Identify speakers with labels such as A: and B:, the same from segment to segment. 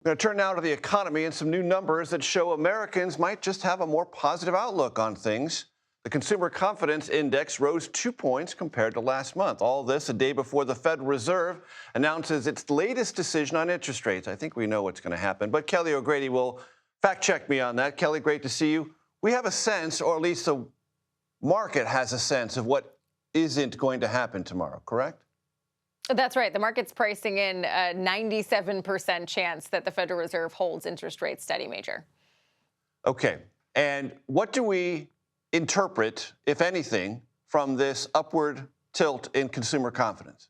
A: We're going to turn now to the economy and some new numbers that show Americans might just have a more positive outlook on things. The Consumer Confidence Index rose 2 points compared to last month. All this a day before the Federal Reserve announces its latest decision on interest rates. I think we know what's going to happen, but Kelly O'Grady will fact check me on that. Kelly, great to see you. We have a sense, or at least the market has a sense of what isn't going to happen tomorrow, correct?
B: That's right. The market's pricing in a 97% chance that the Federal Reserve holds interest rates steady, Major.
A: Okay. And what do we interpret, if anything, from this upward tilt in consumer confidence?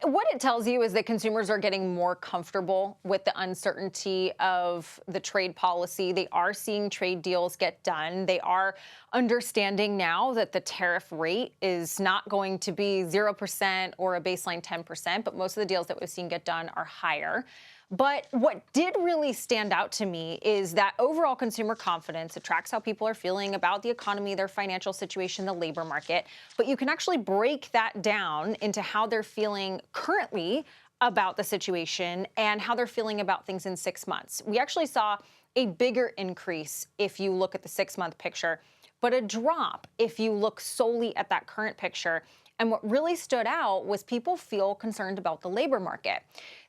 B: What it tells you is that consumers are getting more comfortable with the uncertainty of the trade policy. They are seeing trade deals get done. They are understanding now that the tariff rate is not going to be 0% or a baseline 10%, but most of the deals that we've seen get done are higher. But what did really stand out to me is that overall consumer confidence. It tracks how people are feeling about the economy, their financial situation, the labor market. But you can actually break that down into how they're feeling currently about the situation and how they're feeling about things in 6 months. We actually saw a bigger increase if you look at the 6-month picture, but a drop if you look solely at that current picture. And what really stood out was people feel concerned about the labor market.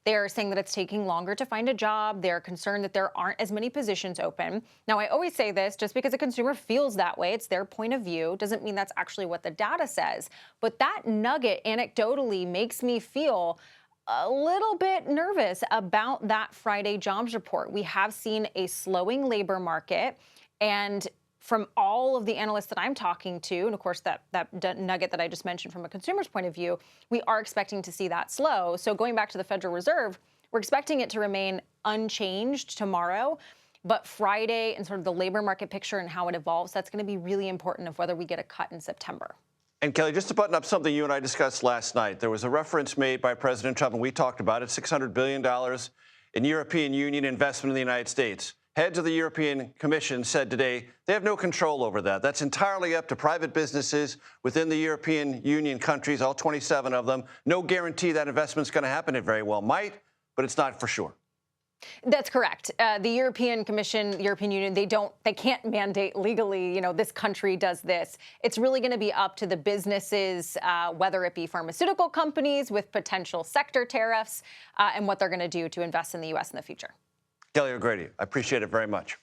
B: They're saying that it's taking longer to find a job. They're concerned that there aren't as many positions open. Now, I always say this, just because a consumer feels that way, it's their point of view, doesn't mean that's actually what the data says. But that nugget anecdotally makes me feel a little bit nervous about that Friday jobs report. We have seen a slowing labor market, and from all of the analysts that I'm talking to, and of course that nugget that I just mentioned from a consumer's point of view, we are expecting to see that slow. So going back to the Federal Reserve, we're expecting it to remain unchanged tomorrow. But Friday and sort of the labor market picture and how it evolves, that's going to be really important of whether we get a cut in September.
A: And Kelly, just to button up something you and I discussed last night, there was a reference made by President Trump, and we talked about it, $600 billion in European Union investment in the United States. Heads of the European Commission said today they have no control over that. That's entirely up to private businesses within the European Union countries, all 27 of them. No guarantee that investment's going to happen. It very well might, but it's not for sure.
B: That's correct. The European Commission, European Union, they can't mandate legally, this country does this. It's really going to be up to the businesses, whether it be pharmaceutical companies with potential sector tariffs, and what they're going to do to invest in the U.S. in the future.
A: Kelly O'Grady, I appreciate it very much.